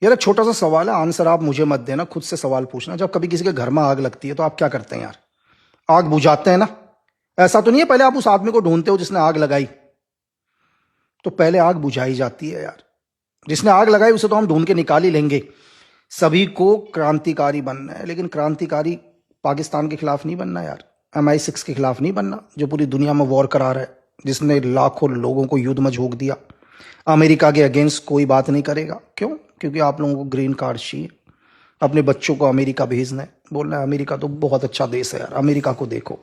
यार एक छोटा सा सवाल है, आंसर आप मुझे मत देना, खुद से सवाल पूछना। जब कभी किसी के घर में आग लगती है तो आप क्या करते हैं यार? आग बुझाते हैं ना? ऐसा तो नहीं है पहले आप उस आदमी को ढूंढते हो जिसने आग लगाई? तो पहले आग बुझाई जाती है यार। जिसने आग लगाई उसे तो हम ढूंढ के निकाल ही लेंगे। सभी को क्रांतिकारी बनना है, लेकिन क्रांतिकारी पाकिस्तान के खिलाफ नहीं बनना यार, MI6 के खिलाफ नहीं बनना जो पूरी दुनिया में वॉर करा रहा है, जिसने लाखों लोगों को युद्ध में झोंक दिया। अमेरिका के अगेंस्ट कोई बात नहीं करेगा। क्यों? क्योंकि आप लोगों को ग्रीन कार्ड चाहिए, अपने बच्चों को अमेरिका भेजना है, बोलना है अमेरिका तो बहुत अच्छा देश है यार, अमेरिका को देखो।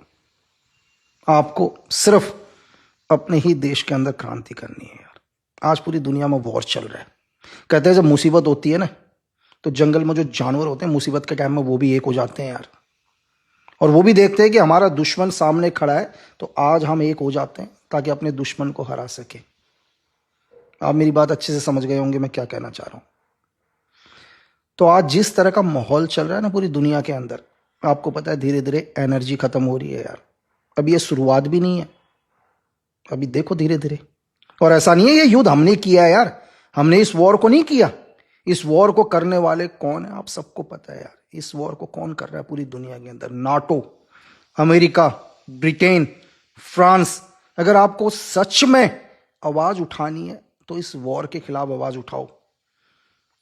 आपको सिर्फ अपने ही देश के अंदर क्रांति करनी है यार। आज पूरी दुनिया में वॉर चल रहा है। कहते हैं जब मुसीबत होती है ना, तो जंगल में जो जानवर होते हैं मुसीबत के टाइम में वो भी एक हो जाते हैं यार, और वो भी देखते हैं कि हमारा दुश्मन सामने खड़ा है, तो आज हम एक हो जाते हैं ताकि अपने दुश्मन को हरा सके। आप मेरी बात अच्छे से समझ गए होंगे मैं क्या कहना चाह रहा हूं। तो आज जिस तरह का माहौल चल रहा है ना पूरी दुनिया के अंदर, आपको पता है धीरे धीरे एनर्जी खत्म हो रही है यार। अभी ये शुरुआत भी नहीं है, अभी देखो धीरे धीरे। और ऐसा नहीं है ये युद्ध हमने किया है यार, हमने इस वॉर को नहीं किया। इस वॉर को करने वाले कौन है आप सबको पता है यार। इस वॉर को कौन कर रहा है पूरी दुनिया के अंदर? NATO, America, Britain, France. अगर आपको सच में आवाज उठानी है तो इस वॉर के खिलाफ आवाज उठाओ।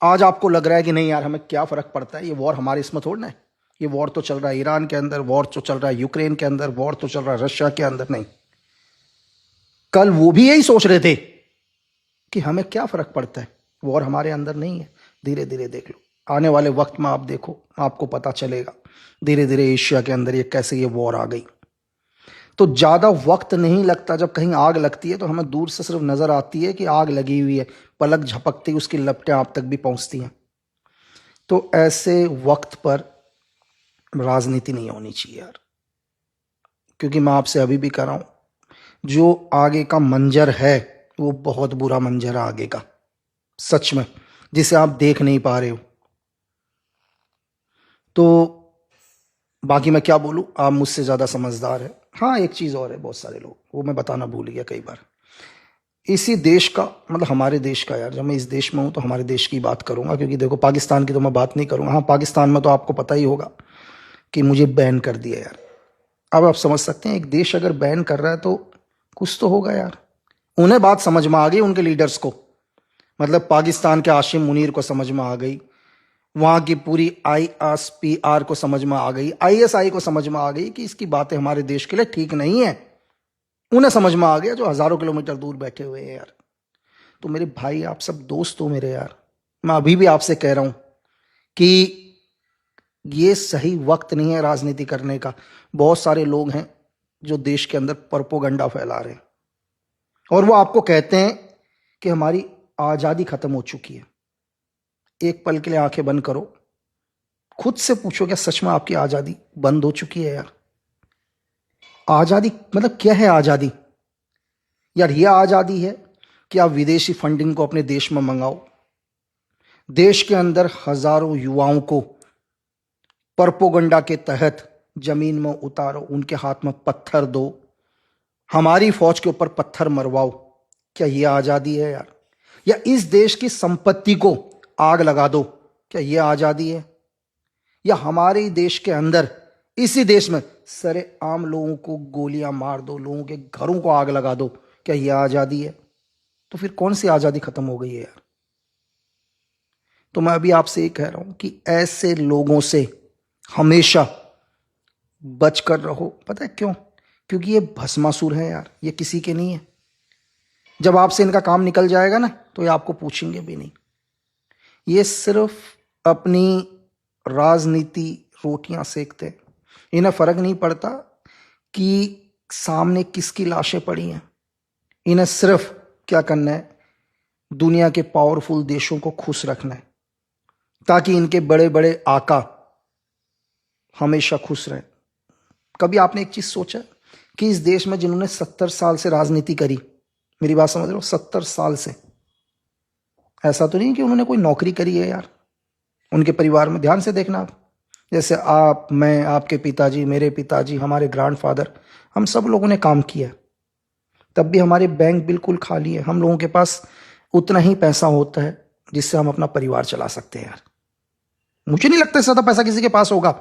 आज आपको लग रहा है कि नहीं यार हमें क्या फर्क पड़ता है, ये वॉर हमारे इसमें थोड़ा है। ये वॉर तो चल रहा है ईरान के अंदर, वॉर तो चल रहा है यूक्रेन के अंदर, वॉर तो चल रहा है रशिया के अंदर। नहीं, कल वो भी यही सोच रहे थे कि हमें क्या फर्क पड़ता है, वॉर हमारे अंदर नहीं है। धीरे धीरे देख लो, आने वाले वक्त में आप देखो, आपको पता चलेगा धीरे धीरे एशिया के अंदर ये कैसे ये वॉर आ गई। तो ज्यादा वक्त नहीं लगता, जब कहीं आग लगती है तो हमें दूर से सिर्फ नजर आती है कि आग लगी हुई है, पलक झपकती उसकी लपटें आप तक भी पहुंचती हैं। तो ऐसे वक्त पर राजनीति नहीं होनी चाहिए यार, क्योंकि मैं आपसे अभी भी कह रहा हूं, जो आगे का मंजर है वो बहुत बुरा मंजर है आगे का, सच में, जिसे आप देख नहीं पा रहे हो। तो बाकी मैं क्या बोलूं, आप मुझसे ज्यादा समझदार है। हाँ एक चीज और है, बहुत सारे लोग, वो मैं बताना भूल गया कई बार। इसी देश का, मतलब हमारे देश का यार, जब मैं इस देश में हूं तो हमारे देश की बात करूंगा, क्योंकि देखो पाकिस्तान की तो मैं बात नहीं करूंगा। हाँ पाकिस्तान में तो आपको पता ही होगा कि मुझे बैन कर दिया यार। अब आप समझ सकते हैं, एक देश अगर बैन कर रहा है तो कुछ तो होगा यार। उन्हें बात समझ में आ गई, उनके लीडर्स को, मतलब पाकिस्तान के आशिम मुनीर को समझ में आ गई, वहां की पूरी ISPR को समझ में आ गई, ISI को समझ में आ गई कि इसकी बातें हमारे देश के लिए ठीक नहीं है। उन्हें समझ में आ गया जो हजारों किलोमीटर दूर बैठे हुए हैं यार। तो मेरे भाई आप सब दोस्त हो मेरे यार, मैं अभी भी आपसे कह रहा हूं कि ये सही वक्त नहीं है राजनीति करने का। बहुत सारे लोग हैं जो देश के अंदर प्रोपोगंडा फैला रहे हैं, और वो आपको कहते हैं कि हमारी आजादी खत्म हो चुकी है। एक पल के लिए आंखें बंद करो, खुद से पूछो क्या सच में आपकी आजादी बंद हो चुकी है यार? आजादी मतलब क्या है आजादी यार? ये आजादी है कि आप विदेशी फंडिंग को अपने देश में मंगाओ, देश के अंदर हजारों युवाओं को प्रोपोगंडा के तहत जमीन में उतारो, उनके हाथ में पत्थर दो, हमारी फौज के ऊपर पत्थर मरवाओ। क्या ये आजादी है यार? या इस देश की संपत्ति को आग लगा दो, क्या ये आजादी है? या हमारे देश के अंदर, इसी देश में सरे आम लोगों को गोलियां मार दो, लोगों के घरों को आग लगा दो, क्या ये आजादी है? तो फिर कौन सी आजादी खत्म हो गई है यार? तो मैं अभी आपसे ये कह रहा हूं कि ऐसे लोगों से हमेशा बचकर रहो। पता है क्यों? क्योंकि ये भस्मासुर है यार, ये किसी के नहीं है। जब आपसे इनका काम निकल जाएगा ना तो ये आपको पूछेंगे भी नहीं। ये सिर्फ अपनी राजनीति रोटियां सेकते हैं, इन्हें फर्क नहीं पड़ता कि सामने किसकी लाशें पड़ी हैं। इन्हें सिर्फ क्या करना है, दुनिया के पावरफुल देशों को खुश रखना है, ताकि इनके बड़े बड़े आका हमेशा खुश रहें। कभी आपने एक चीज सोचा कि इस देश में जिन्होंने 70 साल से राजनीति करी, मेरी बात समझ रहे हो, 70 साल से, ऐसा तो नहीं कि उन्होंने कोई नौकरी करी है यार। उनके परिवार में ध्यान से देखना आप, जैसे आप, मैं, आपके पिताजी, मेरे पिताजी, हमारे ग्रैंडफादर, हम सब लोगों ने काम किया, तब भी हमारे बैंक बिल्कुल खाली है। हम लोगों के पास उतना ही पैसा होता है जिससे हम अपना परिवार चला सकते हैं यार। मुझे नहीं लगता इससे ज्यादा पैसा किसी के पास होगा।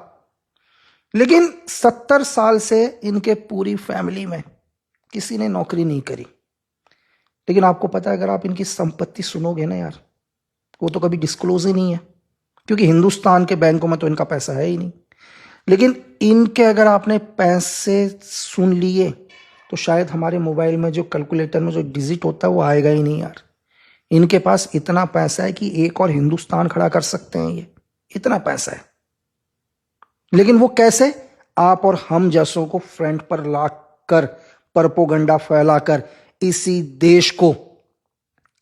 लेकिन 70 साल से इनके पूरी फैमिली में किसी ने नौकरी नहीं करी। लेकिन आपको पता है, अगर आप इनकी संपत्ति सुनोगे ना यार, वो तो कभी डिस्क्लोज ही नहीं है, क्योंकि हिंदुस्तान के बैंकों में तो इनका पैसा है ही नहीं। लेकिन इनके अगर आपने पैसे सुन लिए तो शायद हमारे मोबाइल में जो कैलकुलेटर में जो डिजिट होता है वो आएगा ही नहीं यार। इनके पास इतना पैसा है कि एक और हिंदुस्तान खड़ा कर सकते हैं, ये इतना पैसा है। लेकिन वो कैसे? आप और हम जैसों को फ्रंट पर लाकर परपोगंडा फैलाकर इसी देश को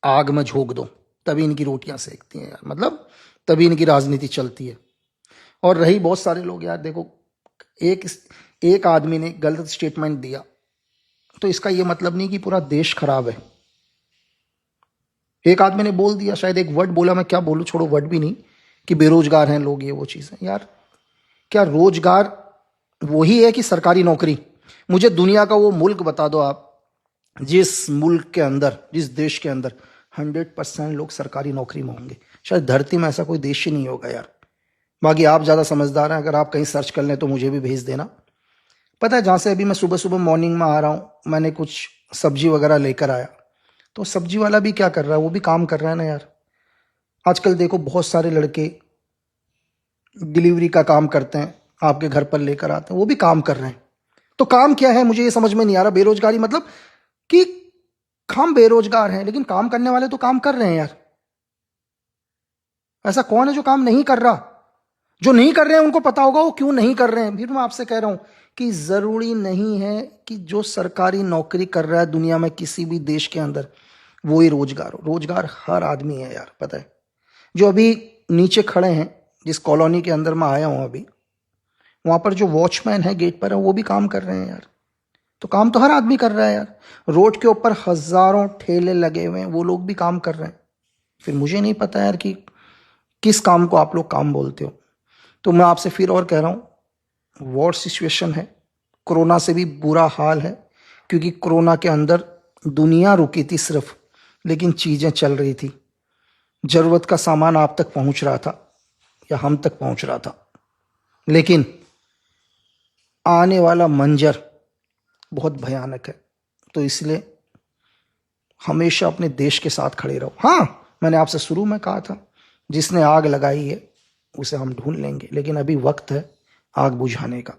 आग में झोंक दो, तभी इनकी रोटियां सेकती हैं यार। मतलब तभी इनकी राजनीति चलती है। और रही बहुत सारे लोग यार, देखो एक आदमी ने गलत स्टेटमेंट दिया तो इसका यह मतलब नहीं कि पूरा देश खराब है। एक आदमी ने बोल दिया, शायद एक वर्ड बोला, मैं क्या बोलूं, छोड़ो वर्ड भी नहीं, कि बेरोजगार हैं लोग, ये वो चीजें। यार क्या रोजगार वही है कि सरकारी नौकरी? मुझे दुनिया का वो मुल्क बता दो आप, जिस मुल्क के अंदर, जिस देश के अंदर 100% लोग सरकारी नौकरी में होंगे। शायद धरती में ऐसा कोई देश ही नहीं होगा यार। बाकी आप ज़्यादा समझदार हैं, अगर आप कहीं सर्च कर लें तो मुझे भी भेज देना। पता है, जहाँ से अभी मैं सुबह सुबह मॉर्निंग में आ रहा हूँ, मैंने कुछ सब्जी वगैरह लेकर आया, तो सब्जी वाला भी क्या कर रहा है, वो भी काम कर रहा है ना यार। आजकल देखो बहुत सारे लड़के डिलीवरी का काम करते हैं, आपके घर पर लेकर आते हैं, वो भी काम कर रहे हैं। तो काम क्या है मुझे ये समझ में नहीं आ रहा। बेरोजगारी मतलब कि हम बेरोजगार हैं लेकिन काम करने वाले तो काम कर रहे हैं यार। ऐसा कौन है जो काम नहीं कर रहा? जो नहीं कर रहे हैं उनको पता होगा वो क्यों नहीं कर रहे हैं। फिर मैं आपसे कह रहा हूं कि जरूरी नहीं है कि जो सरकारी नौकरी कर रहा है दुनिया में किसी भी देश के अंदर वो ही रोजगार हो। रोजगार हर आदमी है यार। पता है, जो अभी नीचे खड़े हैं, जिस कॉलोनी के अंदर मैं आया हूं अभी, वहां पर जो वॉचमैन है गेट पर है, वो भी काम कर रहे हैं यार। तो काम तो हर आदमी कर रहा है यार। रोड के ऊपर हजारों ठेले लगे हुए हैं, वो लोग भी काम कर रहे हैं। फिर मुझे नहीं पता यार कि किस काम को आप लोग काम बोलते हो। तो मैं आपसे फिर और कह रहा हूं, वॉर सिचुएशन है, कोरोना से भी बुरा हाल है, क्योंकि कोरोना के अंदर दुनिया रुकी थी सिर्फ, लेकिन चीजें चल रही थी। जरूरत का सामान आप तक पहुंच रहा था या हम तक पहुंच रहा था। लेकिन आने वाला मंजर बहुत भयानक है। तो इसलिए हमेशा अपने देश के साथ खड़े रहो। हाँ, मैंने आपसे शुरू में कहा था, जिसने आग लगाई है उसे हम ढूंढ लेंगे, लेकिन अभी वक्त है आग बुझाने का।